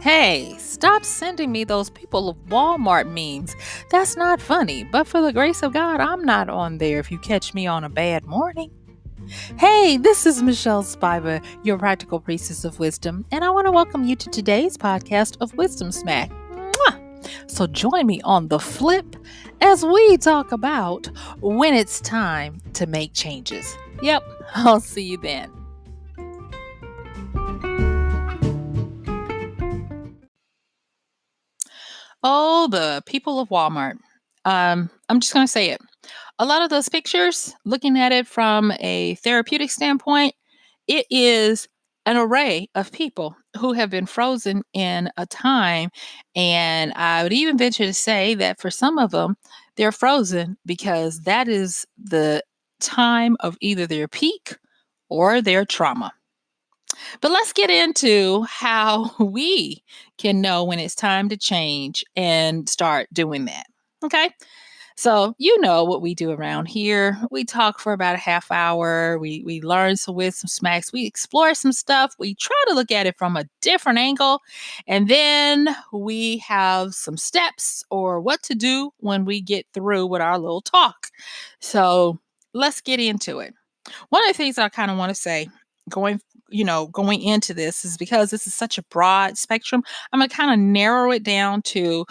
Hey, stop sending me those people of Walmart memes. That's not funny, but for the grace of God, I'm not on there if you catch me on a bad morning. Hey, this is MichelleSpiva, your practical priestess of wisdom, and I want to welcome you to today's podcast of Wisdom Smack. Mwah! So join me on the flip as we talk about when it's time to make changes. Yep, I'll see you then. Oh, the people of Walmart. I'm just going to say it. A lot of those pictures, looking at it from a therapeutic standpoint, it is an array of people who have been frozen in a time. And I would even venture to say that for some of them, they're frozen because that is the time of either their peak or their trauma. But let's get into how we can know when it's time to change and start doing that. Okay. So, you know what we do around here. We talk for about a half hour. We learn some wisdom smacks. We explore some stuff. We try to look at it from a different angle. And then we have some steps or what to do when we get through with our little talk. So, let's get into it. One of the things I kind of want to say going into this is because this is such a broad spectrum, I'm going to kind of narrow it down to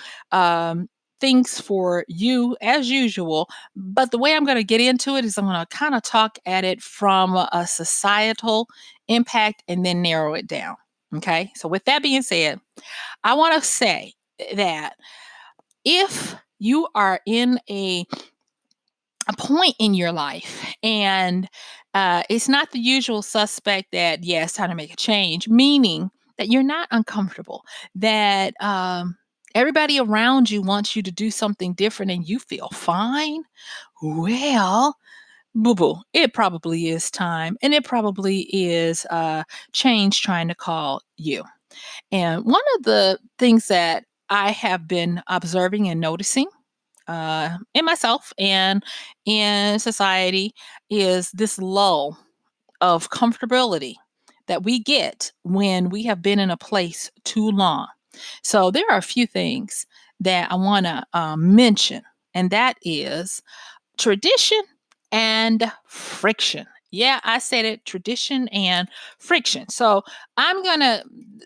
things for you as usual. But the way I'm going to get into it is I'm going to kind of talk at it from a societal impact and then narrow it down. Okay. So, with that being said, I want to say that if you are in a point in your life and it's not the usual suspect that, yeah, it's time to make a change, meaning that you're not uncomfortable, that everybody around you wants you to do something different and you feel fine. Well, boo boo, it probably is time and it probably is change trying to call you. And one of the things that I have been observing and noticing in myself and in society is this lull of comfortability that we get when we have been in a place too long. So there are a few things that I want to mention, and that is tradition and friction. Yeah, I said it, tradition and friction. So I'm going to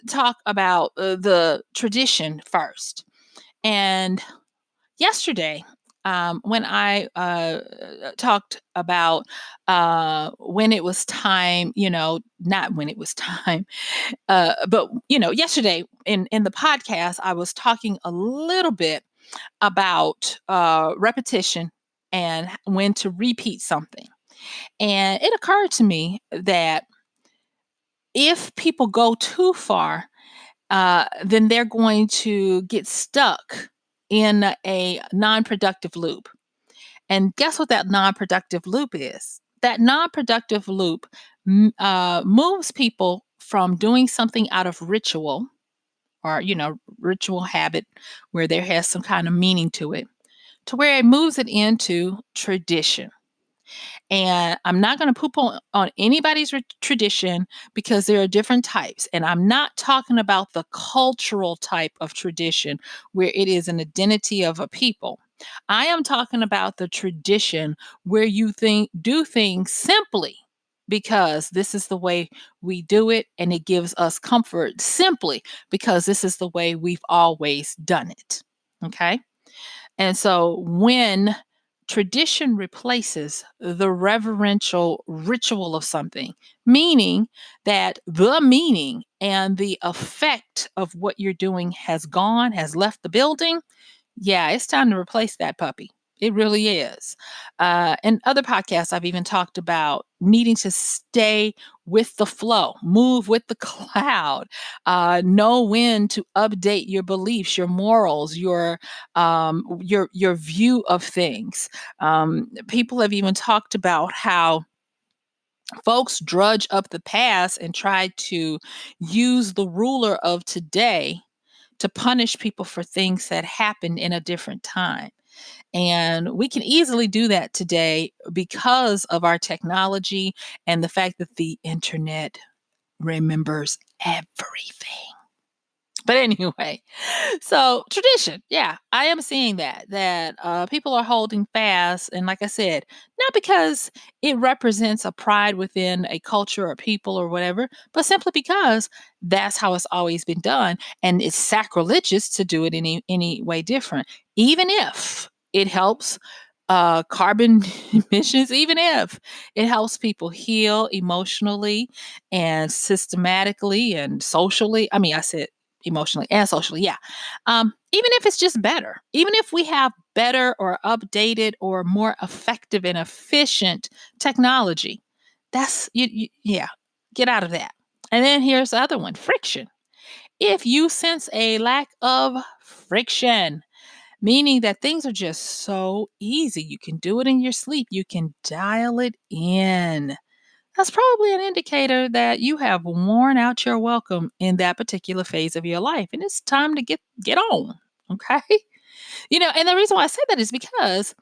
talk about the tradition first. And yesterday, when I talked about when it was time, not when it was time, but yesterday in the podcast, I was talking a little bit about repetition and when to repeat something, and it occurred to me that if people go too far, then they're going to get stuck in a non productive loop. And guess what that non productive loop is? That non productive loop moves people from doing something out of ritual or, ritual habit where there has some kind of meaning to it, to where it moves it into tradition. And I'm not going to poop on anybody's tradition because there are different types. And I'm not talking about the cultural type of tradition where it is an identity of a people. I am talking about the tradition where do things simply because this is the way we do it and it gives us comfort simply because this is the way we've always done it. Okay? And so when tradition replaces the reverential ritual of something, meaning that the meaning and the effect of what you're doing has gone, has left the building, yeah, it's time to replace that puppy. It really is. In other podcasts, I've even talked about needing to stay with the flow, move with the cloud, know when to update your beliefs, your morals, your view of things. People have even talked about how folks drudge up the past and try to use the ruler of today to punish people for things that happened in a different time. And we can easily do that today because of our technology and the fact that the internet remembers everything. But anyway, so tradition, yeah, I am seeing that people are holding fast, and like I said, not because it represents a pride within a culture or people or whatever, but simply because that's how it's always been done, and it's sacrilegious to do it any way different, even if it helps carbon emissions, even if it helps people heal emotionally and systematically and socially. I mean, I said emotionally and socially, yeah. Even if it's just better, even if we have better or updated or more effective and efficient technology, that's yeah, get out of that. And then here's the other one, friction. If you sense a lack of friction, meaning that things are just so easy, you can do it in your sleep, you can dial it in. That's probably an indicator that you have worn out your welcome in that particular phase of your life, and it's time to get on. Okay? And the reason why I say that is because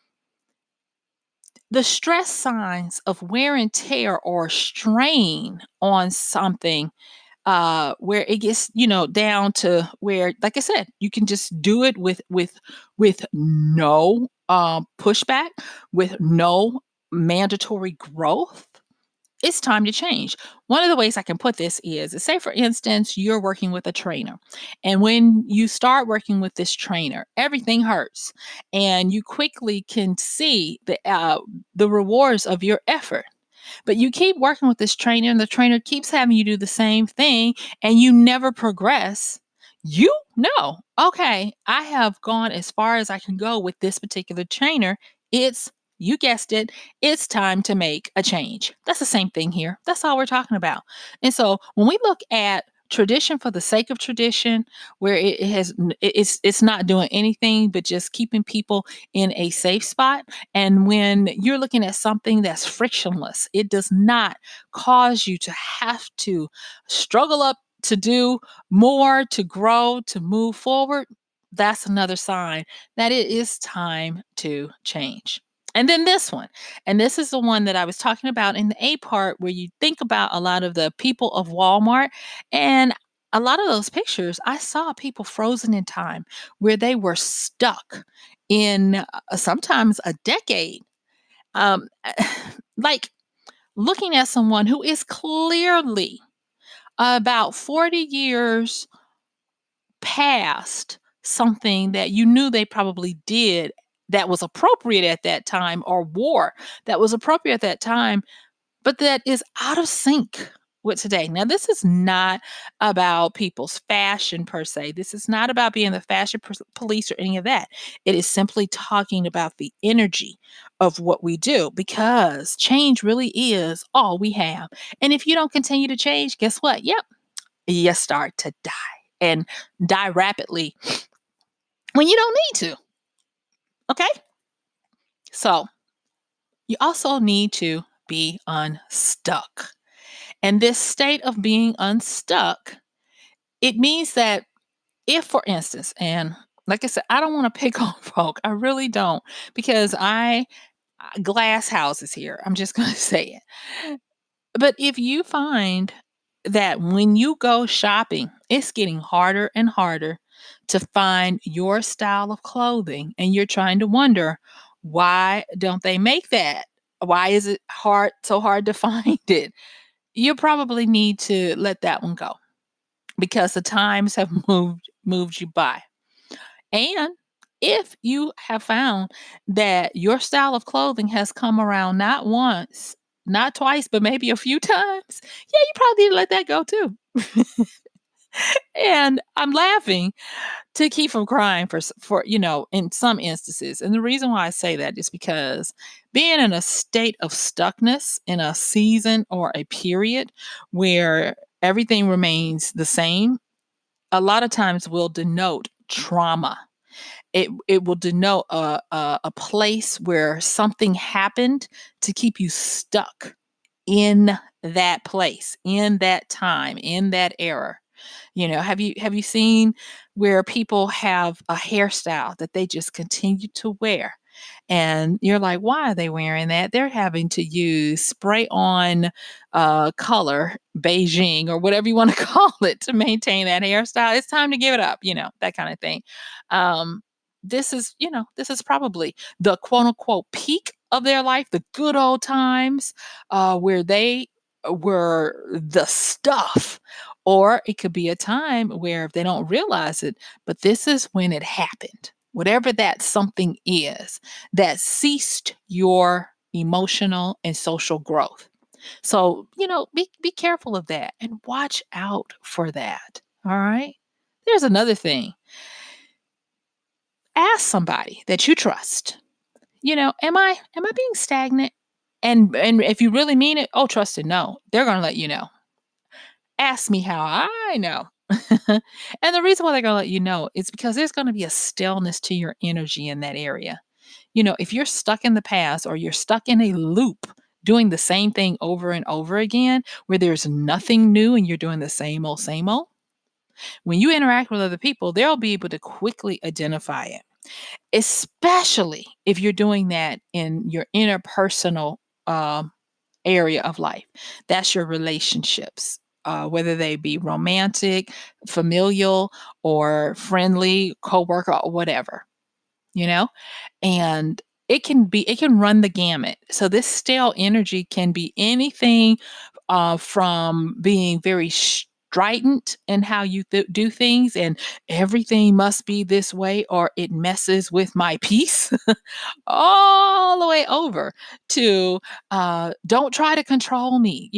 the stress signs of wear and tear or strain on something, where it gets, down to where, like I said, you can just do it with no pushback, with no mandatory growth. It's time to change. One of the ways I can put this is, say for instance, you're working with a trainer. And when you start working with this trainer, everything hurts. And you quickly can see the rewards of your effort. But you keep working with this trainer, and the trainer keeps having you do the same thing, and you never progress. You know, okay, I have gone as far as I can go with this particular trainer. You guessed it, it's time to make a change. That's the same thing here. That's all we're talking about. And so when we look at tradition for the sake of tradition, where it's not doing anything but just keeping people in a safe spot, and when you're looking at something that's frictionless, it does not cause you to have to struggle up to do more, to grow, to move forward. That's another sign that it is time to change. And then this one, and this is the one that I was talking about in the A part, where you think about a lot of the people of Walmart, and a lot of those pictures, I saw people frozen in time where they were stuck in sometimes a decade. Um, like looking at someone who is clearly about 40 years past something that you knew they probably did that was appropriate at that time, or wore that was appropriate at that time, but that is out of sync with today. Now, this is not about people's fashion per se. This is not about being the fashion police or any of that. It is simply talking about the energy of what we do, because change really is all we have. And if you don't continue to change, guess what? Yep, you start to die, and die rapidly when you don't need to. Okay? So, you also need to be unstuck. And this state of being unstuck, it means that if, for instance, and like I said, I don't want to pick on folk. I really don't, because glass houses here. I'm just going to say it. But if you find that when you go shopping, it's getting harder and harder to find your style of clothing, and you're trying to wonder, why don't they make that? Why is it so hard to find it? You probably need to let that one go, because the times have moved you by. And if you have found that your style of clothing has come around not once, not twice, but maybe a few times, yeah, you probably need to let that go too. And I'm laughing to keep from crying for in some instances. And the reason why I say that is because being in a state of stuckness in a season or a period where everything remains the same, a lot of times will denote trauma. It will denote a place where something happened to keep you stuck in that place, in that time, in that era. Have you seen where people have a hairstyle that they just continue to wear? And you're like, why are they wearing that? They're having to use spray on color, Beijing, or whatever you want to call it to maintain that hairstyle. It's time to give it up, that kind of thing. Um, this is probably the quote unquote peak of their life, the good old times where they were the stuff. Or it could be a time where if they don't realize it, but this is when it happened. Whatever that something is that ceased your emotional and social growth. So, be careful of that and watch out for that. All right? There's another thing. Ask somebody that you trust. Am I being stagnant? And if you really mean it, oh, trust it. No, they're gonna let you know. Ask me how I know. And the reason why they're gonna let you know is because there's gonna be a staleness to your energy in that area. If you're stuck in the past or you're stuck in a loop doing the same thing over and over again, where there's nothing new and you're doing the same old, when you interact with other people, they'll be able to quickly identify it, especially if you're doing that in your interpersonal area of life. That's your relationships. Whether they be romantic, familial, or friendly, coworker, or whatever, you know? And it can run the gamut. So this stale energy can be anything from being very strident in how you do things, and everything must be this way or it messes with my peace, all the way over to don't try to control me.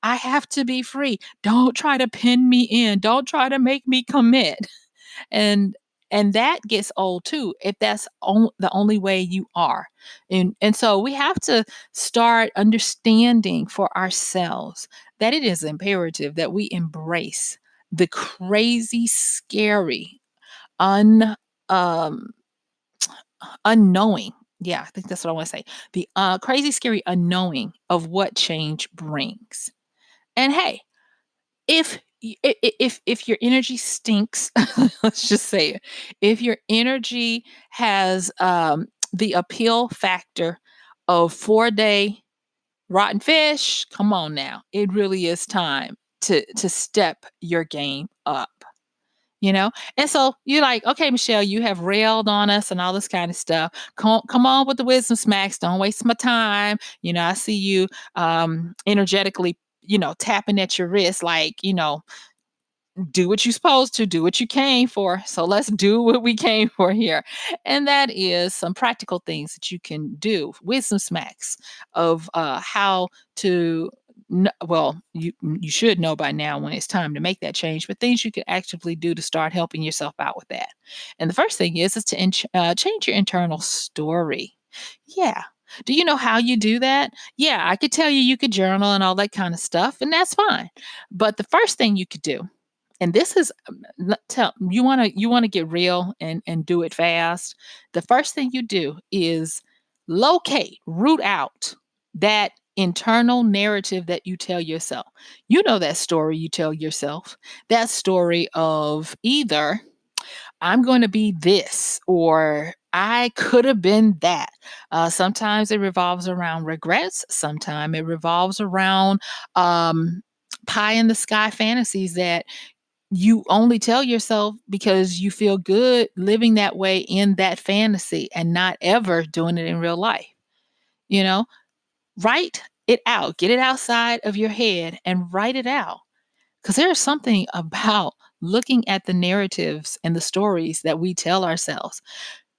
I have to be free. Don't try to pin me in. Don't try to make me commit. And that gets old too if that's the only way you are. And so we have to start understanding for ourselves that it is imperative that we embrace the crazy, scary, un um unknowing. Yeah, I think that's what I want to say. The crazy, scary unknowing of what change brings. And hey, if your energy stinks, let's just say it. If your energy has the appeal factor of 4-day rotten fish, come on now. It really is time to step your game up. And so you're like, okay, Michelle, you have railed on us and all this kind of stuff. Come on with the wisdom smacks. Don't waste my time. I see you energetically, tapping at your wrist, like, do what you're supposed to, do what you came for. So let's do what we came for here. And that is some practical things that you can do, wisdom smacks of how to. Well, you should know by now when it's time to make that change, but things you can actively do to start helping yourself out with that. And the first thing is to change your internal story. Yeah. Do you know how you do that? Yeah, I could tell you could journal and all that kind of stuff, and that's fine. But the first thing you could do, and this is tell you want to get real and do it fast. The first thing you do is root out that internal narrative that you tell yourself. That story you tell yourself, that story of either I'm going to be this or I could have been that. Sometimes it revolves around regrets. Sometimes it revolves around pie in the sky fantasies that you only tell yourself because you feel good living that way in that fantasy and not ever doing it in real life. You know, write it out, get it outside of your head and write it out. Because there's something about looking at the narratives and the stories that we tell ourselves.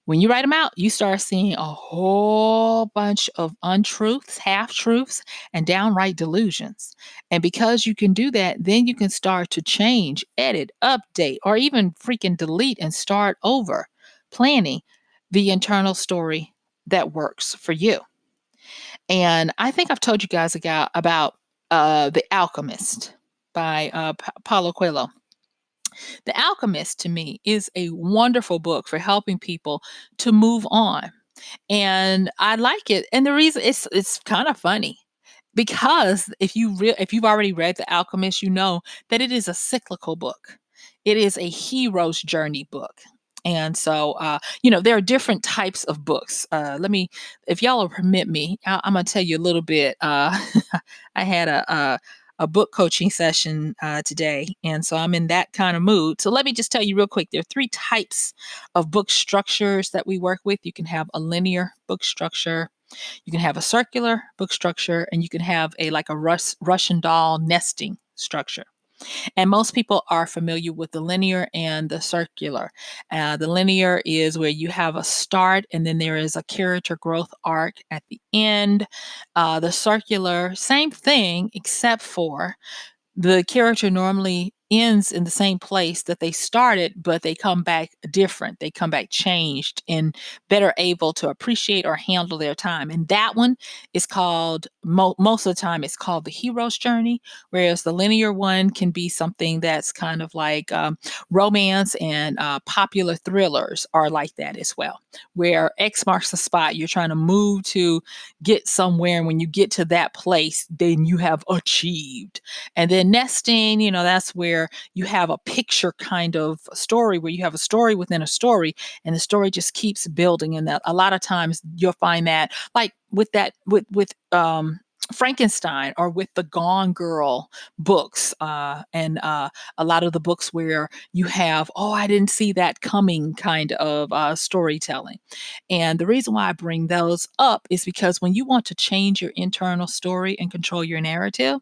When you write them out, you start seeing a whole bunch of untruths, half truths, and downright delusions. And because you can do that, then you can start to change, edit, update, or even freaking delete and start over, planning the internal story that works for you. And I think I've told you guys about The Alchemist by Paulo Coelho. The Alchemist to me is a wonderful book for helping people to move on. And I like it. And the reason it's kind of funny because if you've already read The Alchemist, you know that it is a cyclical book. It is a hero's journey book. And so, there are different types of books. If y'all will permit me, I'm going to tell you a little bit. I had a book coaching session today, and so I'm in that kind of mood. So let me just tell you real quick. There are three types of book structures that we work with. You can have a linear book structure, you can have a circular book structure, and you can have a Russian doll nesting structure. And most people are familiar with the linear and the circular. The linear is where you have a start and then there is a character growth arc at the end. The circular, same thing, except for the character normally ends in the same place that they started, but they come back different. They come back changed and better able to appreciate or handle their time. And that one is called, most of the time, it's called the hero's journey, whereas the linear one can be something that's kind of like romance and popular thrillers are like that as well, where X marks the spot. You're trying to move to get somewhere. And when you get to that place, then you have achieved. And then nesting, that's where you have a picture kind of story where you have a story within a story and the story just keeps building. And that a lot of times you'll find that like with Frankenstein or with the Gone Girl books, and a lot of the books where you have, oh, I didn't see that coming kind of storytelling. And the reason why I bring those up is because when you want to change your internal story and control your narrative,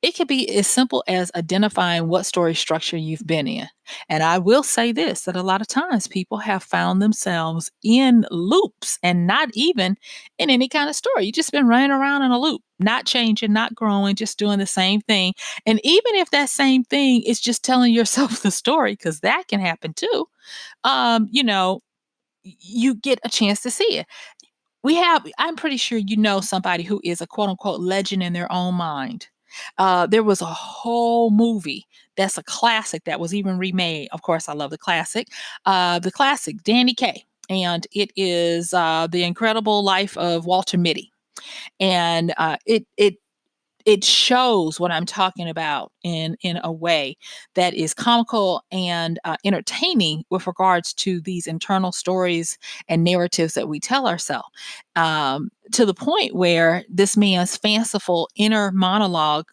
it could be as simple as identifying what story structure you've been in. And I will say this, that a lot of times people have found themselves in loops and not even in any kind of story. You just been running around in a loop, not changing, not growing, just doing the same thing. And even if that same thing is just telling yourself the story, because that can happen too, you get a chance to see it. I'm pretty sure somebody who is a quote unquote legend in their own mind. There was a whole movie that's a classic that was even remade. Of course, I love the classic Danny Kaye. And it is The Incredible Life of Walter Mitty. And it shows what I'm talking about in a way that is comical and entertaining with regards to these internal stories and narratives that we tell ourselves. To the point where this man's fanciful inner monologue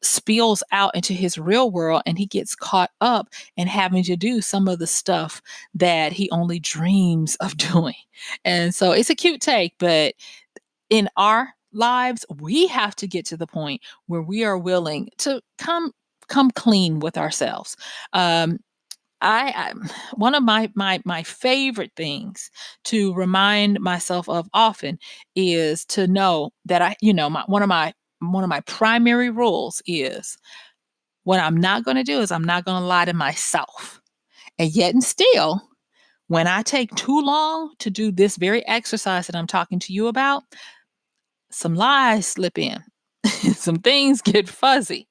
spills out into his real world, and he gets caught up in having to do some of the stuff that he only dreams of doing. And so it's a cute take, but in our lives, we have to get to the point where we are willing to come clean with ourselves. I one of my favorite things to remind myself of often is to know that one of my primary rules is what I'm not going to do is I'm not going to lie to myself. And yet and still, when I take too long to do this very exercise that I'm talking to you about, some lies slip in. Some things get fuzzy.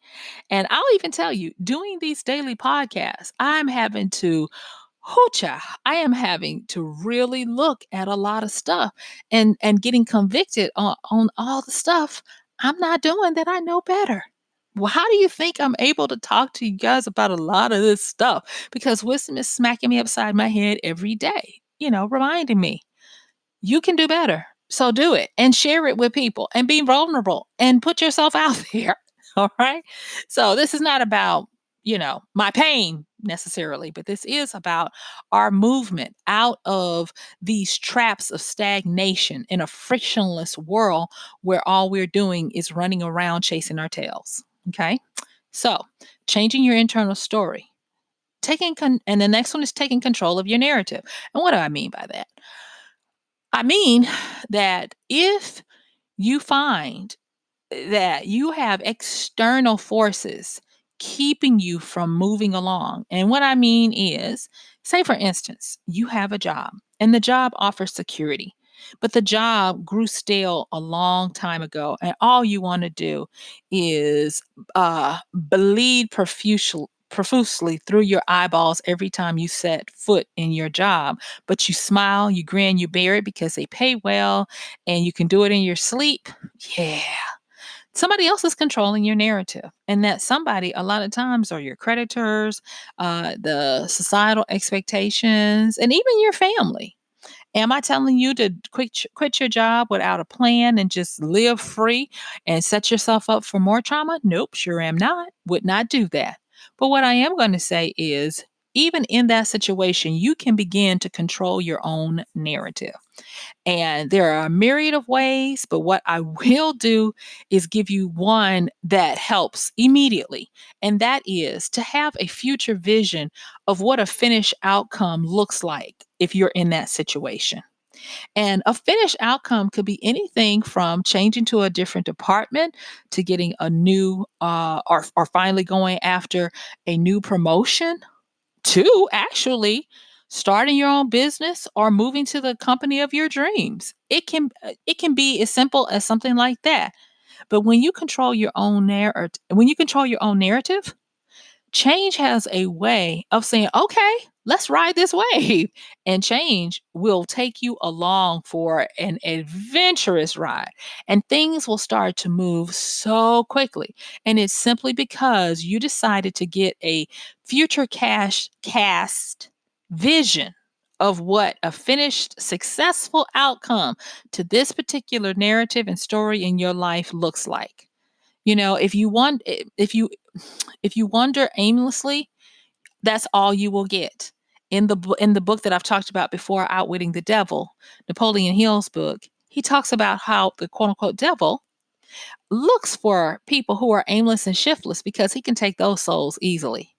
And I'll even tell you, doing these daily podcasts, I am having to really look at a lot of stuff and getting convicted on all the stuff I'm not doing that I know better. Well, how do you think I'm able to talk to you guys about a lot of this stuff? Because wisdom is smacking me upside my head every day, reminding me you can do better. So do it and share it with people and be vulnerable and put yourself out there. All right. So this is not about, my pain necessarily, but this is about our movement out of these traps of stagnation in a frictionless world where all we're doing is running around chasing our tails. Okay. So changing your internal story, and the next one is taking control of your narrative. And what do I mean by that? I mean that if you find that you have external forces keeping you from moving along, and what I mean is, say for instance, you have a job and the job offers security, but the job grew stale a long time ago, and all you want to do is bleed profusely through your eyeballs every time you set foot in your job. But you smile, you grin, you bear it because they pay well and you can do it in your sleep. Yeah. somebody else is controlling your narrative. And that somebody, a lot of times, are your creditors, the societal expectations, and even your family. Am I telling you to quit your job without a plan and just live free and set yourself up for more trauma? Nope, sure am not. Would not do that. But what I am going to say is, even in that situation, you can begin to control your own narrative. And there are a myriad of ways, but what I will do is give you one that helps immediately. And that is to have a future vision of what a finished outcome looks like if you're in that situation. And a finished outcome could be anything from changing to a different department to getting a new, or finally going after a new promotion to actually starting your own business or moving to the company of your dreams. It can be as simple as something like that. But when you control your own narrative, change has a way of saying, okay, let's ride this wave. And change will take you along for an adventurous ride. And things will start to move so quickly. And it's simply because you decided to get a future cash cast vision of what a finished successful outcome to this particular narrative and story in your life looks like. If you wander aimlessly, that's all you will get. In the book that I've talked about before, Outwitting the Devil, Napoleon Hill's book, he talks about how the quote unquote devil looks for people who are aimless and shiftless because he can take those souls easily.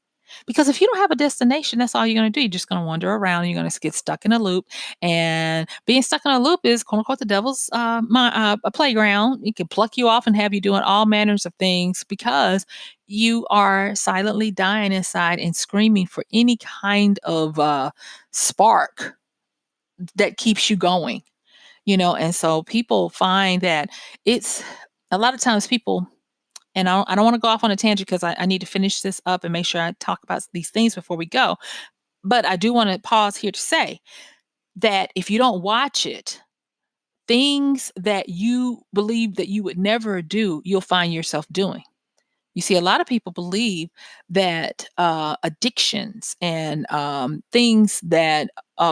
Because if you don't have a destination, that's all you're going to do. You're just going to wander around. You're going to get stuck in a loop. And being stuck in a loop is, quote unquote, the devil's a playground. He can pluck you off and have you doing all manners of things because you are silently dying inside and screaming for any kind of spark that keeps you going. And so people find that it's a lot of times people, and I don't want to go off on a tangent because I need to finish this up and make sure I talk about these things before we go. But I do want to pause here to say that if you don't watch it, things that you believe that you would never do, you'll find yourself doing. You see, a lot of people believe that addictions and things that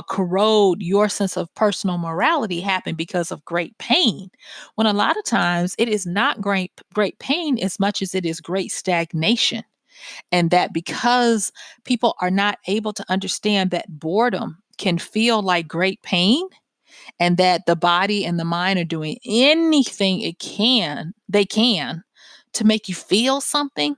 corrode your sense of personal morality happen because of great pain. When a lot of times it is not great pain as much as it is great stagnation. And that because people are not able to understand that boredom can feel like great pain, and that the body and the mind are doing anything they can to make you feel something,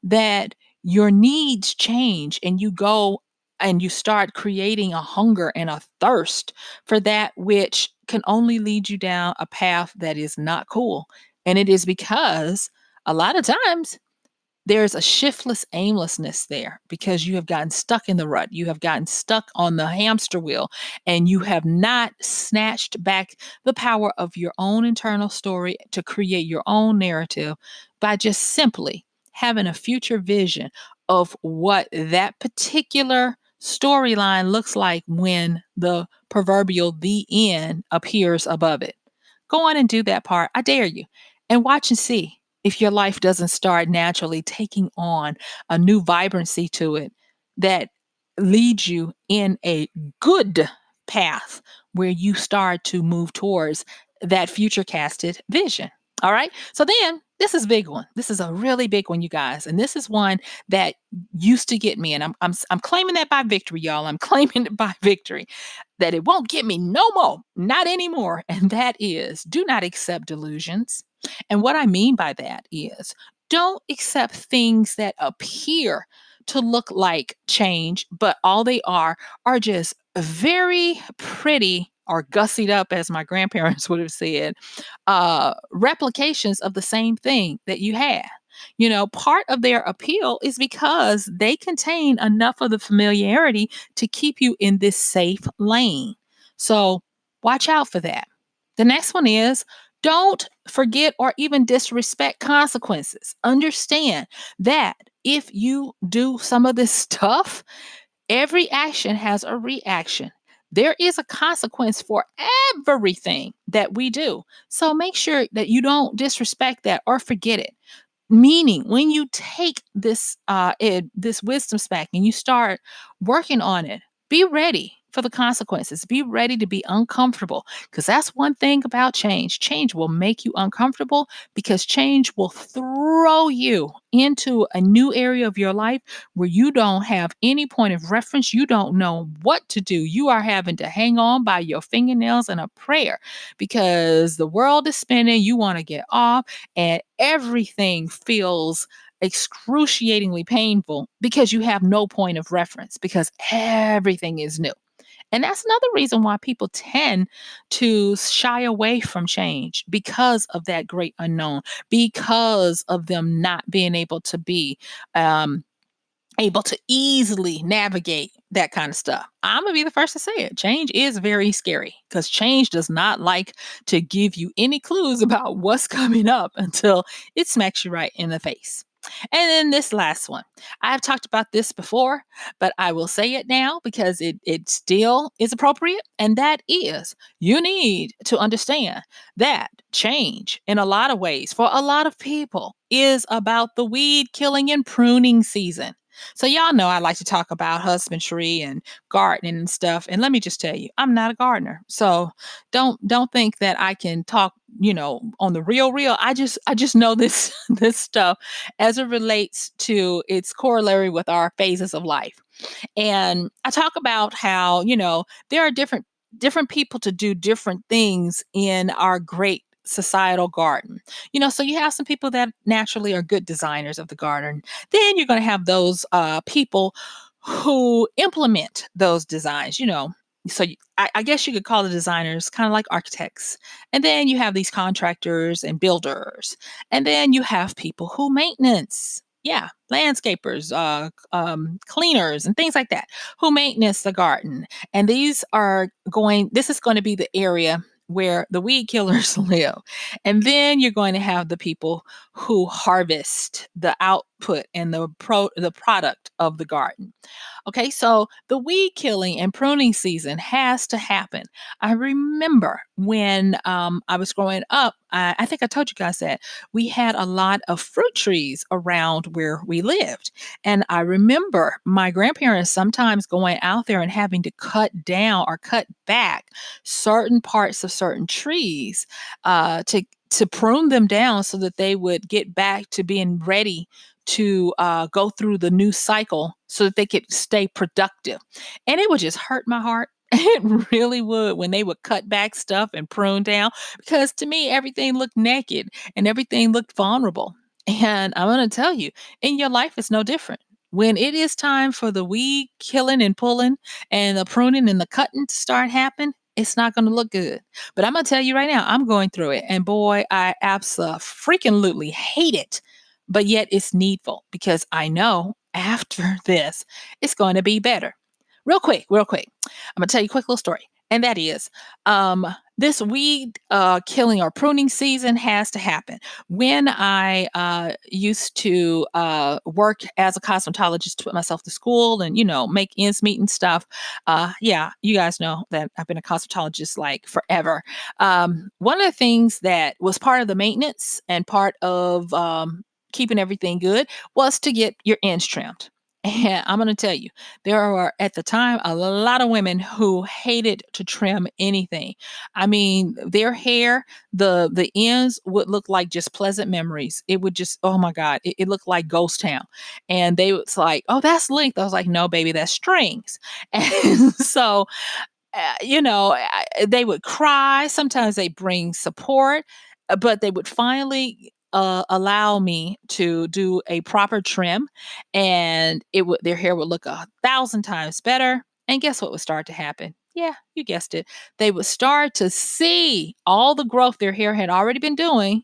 that your needs change and you go and you start creating a hunger and a thirst for that which can only lead you down a path that is not cool. And it is because a lot of times there's a shiftless aimlessness there because you have gotten stuck in the rut. You have gotten stuck on the hamster wheel and you have not snatched back the power of your own internal story to create your own narrative by just simply having a future vision of what that particular storyline looks like when the proverbial the end appears above it. Go on and do that part. I dare you. And watch and see if your life doesn't start naturally taking on a new vibrancy to it that leads you in a good path where you start to move towards that future casted vision. All right. So then this is a big one. This is a really big one, you guys. And this is one that used to get me. And I'm claiming that by victory, y'all. I'm claiming it by victory that it won't get me no more, not anymore. And that is, do not accept delusions. And what I mean by that is, don't accept things that appear to look like change, but all they are just very pretty or gussied up, as my grandparents would have said, replications of the same thing that you had. Part of their appeal is because they contain enough of the familiarity to keep you in this safe lane. So watch out for that. The next one is, don't forget or even disrespect consequences. Understand that if you do some of this stuff, every action has a reaction. There is a consequence for everything that we do. So make sure that you don't disrespect that or forget it. Meaning, when you take this wisdom stack and you start working on it, be ready for the consequences. Be ready to be uncomfortable, because that's one thing about change. Change will make you uncomfortable because change will throw you into a new area of your life where you don't have any point of reference. You don't know what to do. You are having to hang on by your fingernails and a prayer because the world is spinning. You want to get off and everything feels excruciatingly painful because you have no point of reference because everything is new. And that's another reason why people tend to shy away from change because of that great unknown, because of them not being able to be um, able to easily navigate that kind of stuff. I'm gonna be the first to say it. Change is very scary because change does not like to give you any clues about what's coming up until it smacks you right in the face. And then this last one. I've talked about this before, but I will say it now because it still is appropriate. And that is you need to understand that change in a lot of ways for a lot of people is about the weed killing and pruning season. So y'all know I like to talk about husbandry and gardening and stuff. And let me just tell you, I'm not a gardener. So don't think that I can talk, on the real. I just know this this stuff as it relates to its corollary with our phases of life. And I talk about how, there are different people to do different things in our great societal garden. So you have some people that naturally are good designers of the garden. Then you're going to have those people who implement those designs, I guess you could call the designers kind of like architects. And then you have these contractors and builders. And then you have people who maintenance. Yeah, landscapers, cleaners, and things like that who maintenance the garden. And this is going to be the area where the weed killers live. And then you're going to have the people who harvest the output and the product of the garden. Okay, so the weed killing and pruning season has to happen. I remember when I was growing up, I think I told you guys that we had a lot of fruit trees around where we lived. And I remember my grandparents sometimes going out there and having to cut down or cut back certain parts of certain trees to prune them down so that they would get back to being ready to go through the new cycle so that they could stay productive. And it would just hurt my heart. It really would when they would cut back stuff and prune down because to me, everything looked naked and everything looked vulnerable. And I'm going to tell you, in your life, it's no different. When it is time for the weed killing and pulling and the pruning and the cutting to start happening, it's not going to look good. But I'm going to tell you right now, I'm going through it. And boy, I absolutely hate it, but yet it's needful because I know after this, it's going to be better. Real quick. I'm going to tell you a quick little story. And that is this weed killing or pruning season has to happen. When I used to work as a cosmetologist to put myself to school and, make ends meet and stuff. Yeah, you guys know that I've been a cosmetologist like forever. One of the things that was part of the maintenance and part of keeping everything good was to get your ends trimmed. And I'm going to tell you, there were at the time a lot of women who hated to trim anything. I mean, their hair, the ends would look like just pleasant memories. It would just, oh my God, it looked like ghost town. And they was like, oh, that's length. I was like, no, baby, that's strings. And so they would cry. Sometimes they bring support, but they would finally allow me to do a proper trim, and their hair would look 1,000 times better. And guess what would start to happen? Yeah, you guessed it. They would start to see all the growth their hair had already been doing,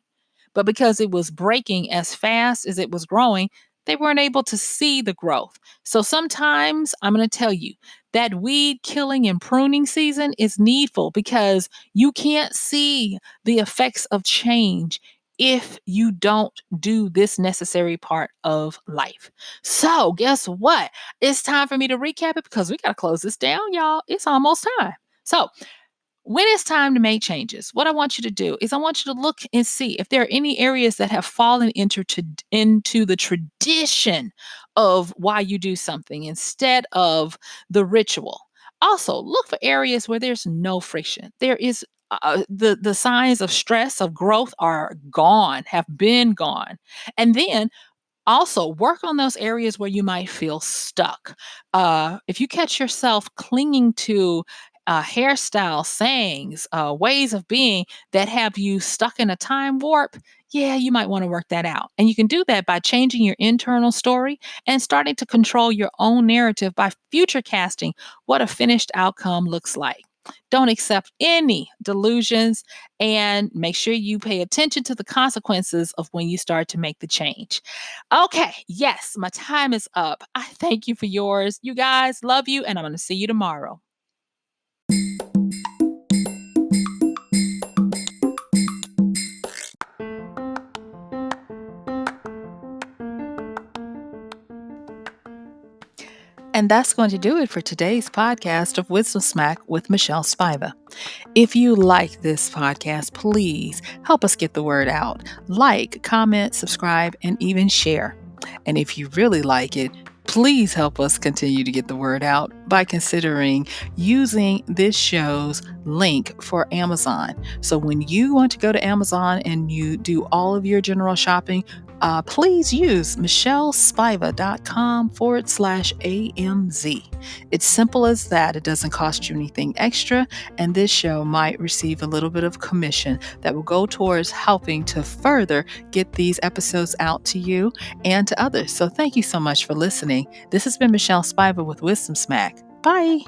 but because it was breaking as fast as it was growing, they weren't able to see the growth. So sometimes I'm going to tell you that weed killing and pruning season is needful because you can't see the effects of change if you don't do this necessary part of life. So, guess what? It's time for me to recap it because we got to close this down, y'all. It's almost time. So, when it's time to make changes, what I want you to do is I want you to look and see if there are any areas that have fallen into the tradition of why you do something instead of the ritual. Also, look for areas where there's no friction. There is the signs of stress of growth are gone, have been gone, and then also, work on those areas where you might feel stuck. If you catch yourself clinging to hairstyle, sayings, ways of being that have you stuck in a time warp, yeah, you might want to work that out. And you can do that by changing your internal story and starting to control your own narrative by future casting what a finished outcome looks like. Don't accept any delusions and make sure you pay attention to the consequences of when you start to make the change. Okay, yes, my time is up. I thank you for yours. You guys, love you, and I'm going to see you tomorrow. And that's going to do it for today's podcast of Wisdom Smack with Michelle Spiva. If you like this podcast, please help us get the word out. Like, comment, subscribe, and even share. And if you really like it, please help us continue to get the word out by considering using this show's link for Amazon. So when you want to go to Amazon and you do all of your general shopping, please use MichelleSpiva.com/AMZ. It's simple as that. It doesn't cost you anything extra, and this show might receive a little bit of commission that will go towards helping to further get these episodes out to you and to others. So thank you so much for listening. This has been Michelle Spiva with Wisdom Smack. Bye.